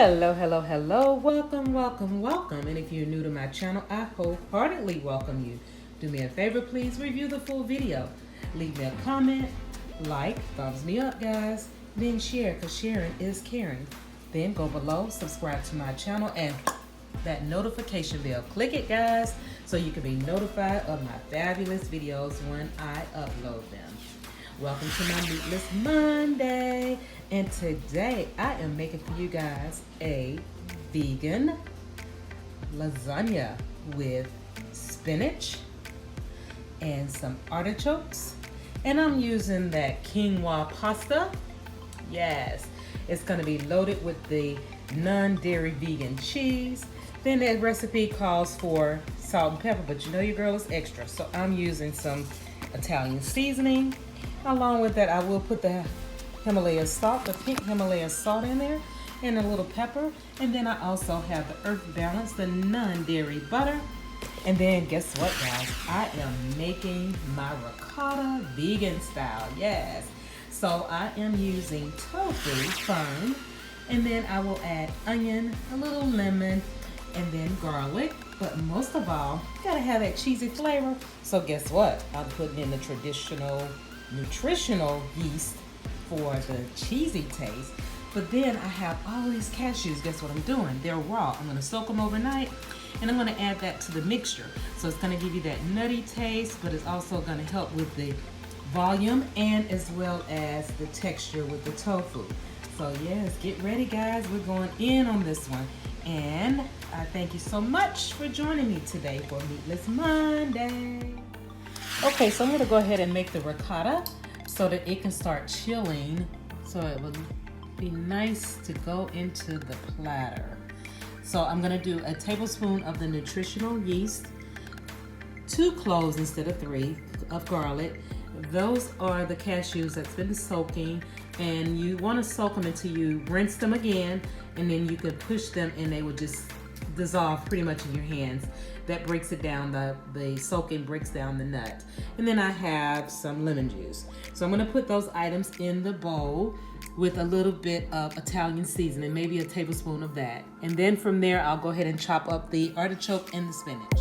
Hello, hello, hello. Welcome, welcome, welcome. And if you're new to my channel, I wholeheartedly welcome you. Do me a favor, please review the full video. Leave me a comment, like, thumbs me up, guys. Then share, because sharing is caring. Then go below, subscribe to my channel, and that notification bell. Click it, guys, so you can be notified of my fabulous videos when I upload them. Welcome to my Meatless Monday. And today I am making for you guys a vegan lasagna with spinach and some artichokes. And I'm using that quinoa pasta. Yes, it's gonna be loaded with the non-dairy vegan cheese. Then that recipe calls for salt and pepper, but you know your girl is extra. So I'm using some Italian seasoning. Along with that, I will put the Himalaya salt, the pink Himalaya salt in there, and a little pepper. And then I also have the Earth Balance, the non-dairy butter. And then guess what, guys? I am making my ricotta vegan style, yes. So I am using tofu firm, and then I will add onion, a little lemon, and then garlic. But most of all, you gotta have that cheesy flavor. So guess what? I'm putting in the traditional nutritional yeast for the cheesy taste. But then I have all these cashews. Guess what I'm doing? They're raw. I'm gonna soak them overnight, and I'm gonna add that to the mixture. So it's gonna give you that nutty taste, but it's also gonna help with the volume and as well as the texture with the tofu. So yes, get ready, guys. We're going in on this one. And I thank you so much for joining me today for Meatless Monday. Okay, so I'm gonna go ahead and make the ricotta so that it can start chilling, so it will be nice to go into the platter. So I'm gonna do a tablespoon of the nutritional yeast, 2 cloves instead of 3 of garlic. Those are the cashews that's been soaking, and you wanna soak them until you rinse them again, and then you can push them and they will just dissolve pretty much in your hands. That breaks it down, the soaking breaks down the nut. And then I have some lemon juice. So I'm gonna put those items in the bowl with a little bit of Italian seasoning, maybe a tablespoon of that. And then from there, I'll go ahead and chop up the artichoke and the spinach.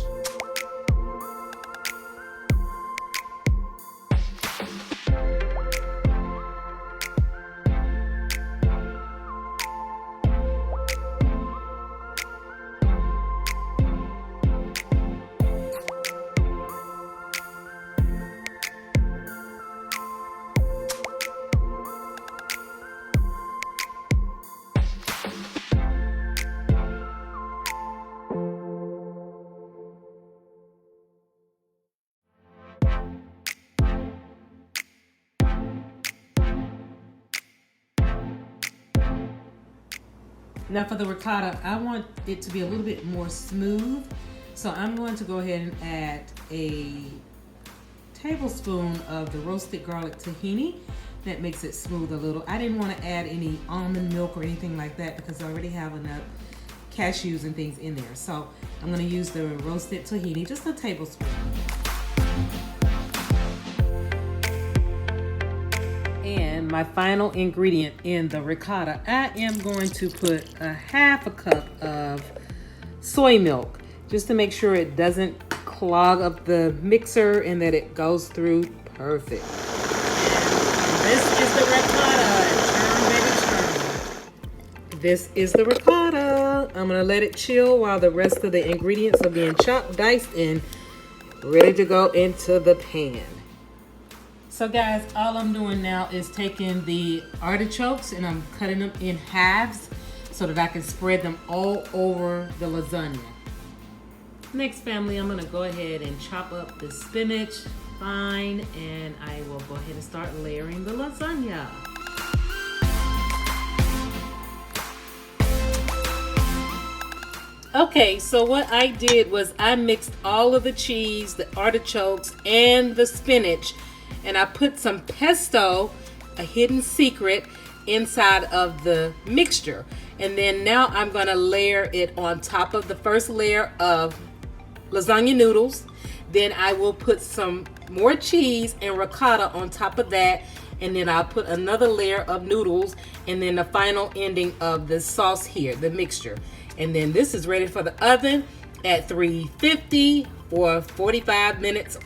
Now for the ricotta, I want it to be a little bit more smooth. So I'm going to go ahead and add a tablespoon of the roasted garlic tahini. That makes it smooth a little. I didn't want to add any almond milk or anything like that because I already have enough cashews and things in there. So I'm going to use the roasted tahini, just a tablespoon. And my final ingredient in the ricotta, I am going to put a half a cup of soy milk just to make sure it doesn't clog up the mixer and that it goes through perfect. This is the ricotta. Turn, baby, turn. This is the ricotta. I'm gonna let it chill while the rest of the ingredients are being chopped, diced, and ready to go into the pan. So guys, all I'm doing now is taking the artichokes and I'm cutting them in halves so that I can spread them all over the lasagna. Next, family, I'm gonna go ahead and chop up the spinach fine, and I will go ahead and start layering the lasagna. Okay, so what I did was I mixed all of the cheese, the artichokes, and the spinach, and I put some pesto, a hidden secret, inside of the mixture. And then now I'm gonna layer it on top of the first layer of lasagna noodles. Then I will put some more cheese and ricotta on top of that. and then I'll put another layer of noodles, and then the final ending of the sauce here, the mixture. And then this is ready for the oven at 350 for 45 minutes.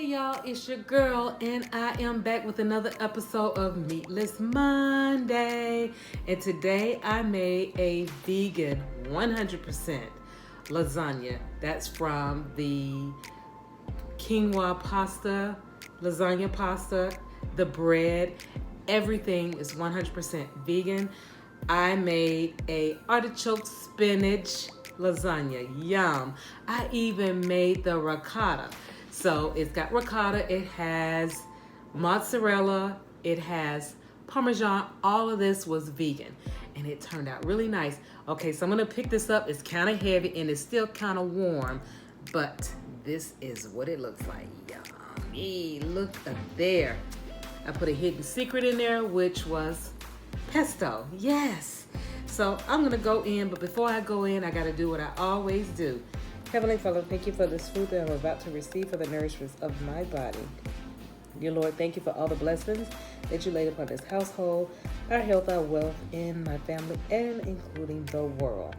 Y'all, it's your girl, and I am back with another episode of Meatless Monday. And today I made a vegan 100% lasagna. That's from the quinoa pasta, lasagna pasta, the bread, everything is 100% vegan. I made a artichoke spinach lasagna, yum. I even made the ricotta. So it's got ricotta, it has mozzarella, it has Parmesan. All of this was vegan, and it turned out really nice. Okay, so I'm gonna pick this up. It's kind of heavy and it's still kind of warm, but this is what it looks like. Yummy, look up there. I put a hidden secret in there, which was pesto, yes. So I'm gonna go in, but before I go in, I gotta do what I always do. Heavenly Father, thank you for this food that I'm about to receive for the nourishment of my body. Dear Lord, thank you for all the blessings that you laid upon this household, our health, our wealth, and my family, and including the world.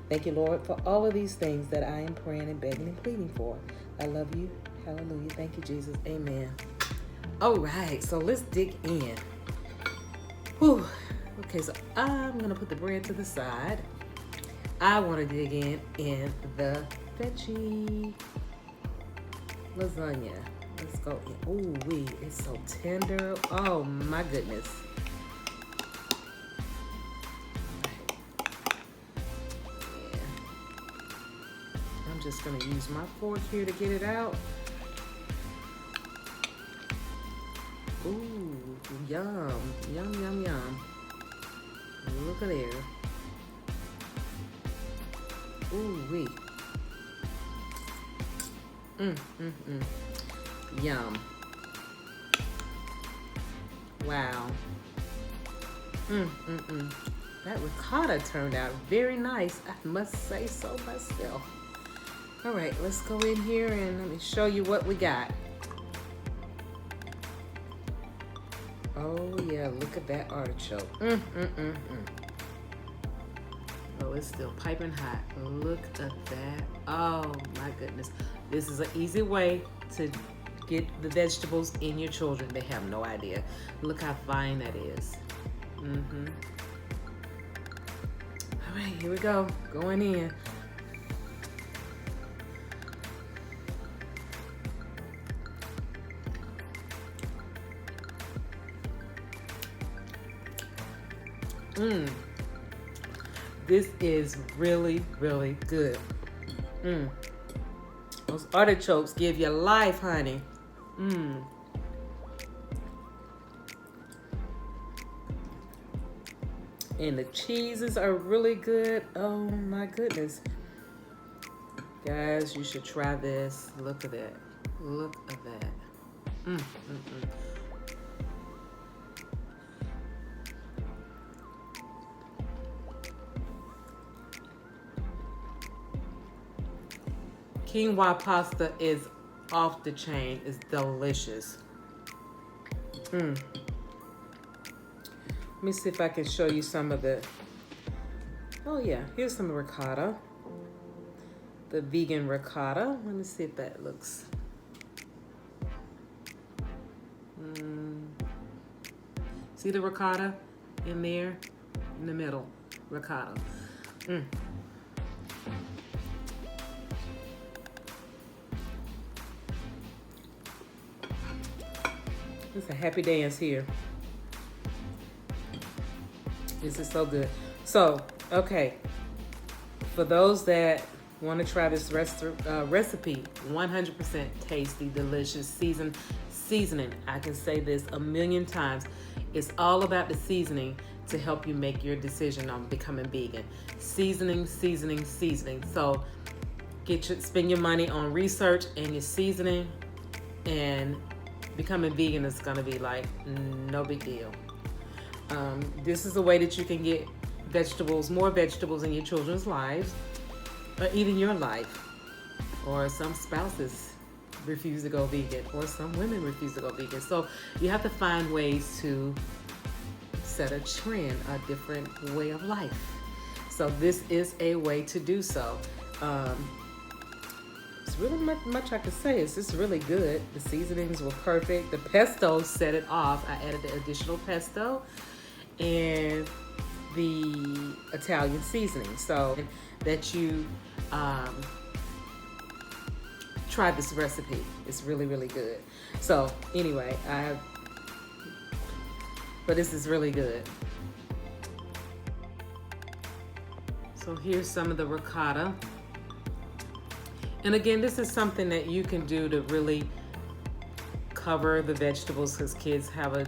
Thank you, Lord, for all of these things that I am praying and begging and pleading for. I love you. Hallelujah. Thank you, Jesus. Amen. All right, so let's dig in. Whew. Okay, so I'm going to put the bread to the side. I want to dig in the veggie lasagna. Let's go in. Ooh, wee, it's so tender. Oh my goodness. Yeah. I'm just gonna use my fork here to get it out. Ooh, yum, yum, yum, yum. Look at there. Ooh wee. Yum. Wow. That ricotta turned out very nice. I must say so myself. All right, let's go in here and let me show you what we got. Oh yeah, look at that artichoke. Oh, it's still piping hot. Look at that. Oh my goodness. This is an easy way to get the vegetables in your children. They have no idea. Look how fine that is. All right, here we go. Going in. This is really, really good. Those artichokes give you life, honey. And the cheeses are really good. Oh my goodness. Guys, you should try this. Look at that. Look at that. Quinoa pasta is off the chain. It's delicious. Let me see if I can show you some of the... Oh yeah, here's some ricotta. The vegan ricotta. Let me see if that looks... See the ricotta in there? In the middle. Ricotta. It's a happy dance here. This is so good. So, okay. For those that want to try this recipe, 100% tasty, delicious, seasoned seasoning. I can say this a million times. It's all about the seasoning to help you make your decision on becoming vegan. Seasoning, seasoning, seasoning. So spend your money on research and your seasoning, and becoming vegan is gonna be like no big deal. This is a way that you can get more vegetables in your children's lives, or even your life. Or some spouses refuse to go vegan, or some women refuse to go vegan. So you have to find ways to set a trend, a different way of life. So this is a way to do so. It's really much I could say. It's just really good. The seasonings were perfect. The pesto set it off. I added the additional pesto and the Italian seasoning. So that you try this recipe. It's really, really good. So anyway, but this is really good. So here's some of the ricotta. And again, this is something that you can do to really cover the vegetables, because kids have a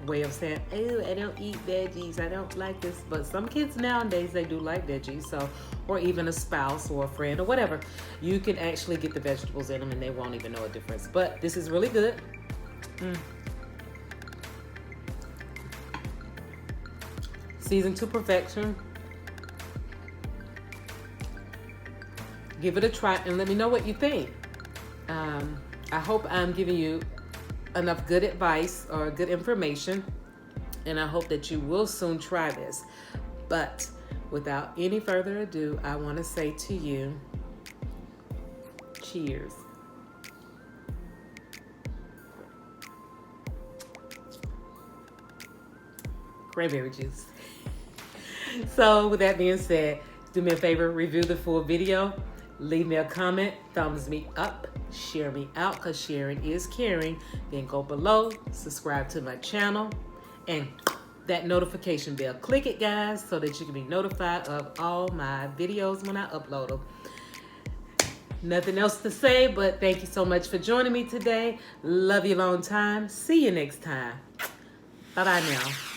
way of saying, oh, I don't eat veggies, I don't like this. But some kids nowadays, they do like veggies. So, or even a spouse or a friend or whatever, you can actually get the vegetables in them and they won't even know a difference. But this is really good. Seasoned to perfection. Give it a try and let me know what you think. I hope I'm giving you enough good advice or good information, and I hope that you will soon try this. But without any further ado, I want to say to you, cheers. Cranberry juice. So with that being said, do me a favor, review the full video, leave me a comment, thumbs me up, share me out, because sharing is caring. Then go below, subscribe to my channel, and that notification bell. Click it, guys, so that you can be notified of all my videos when I upload them. Nothing else to say, but thank you so much for joining me today. Love you long time. See you next time. Bye-bye now.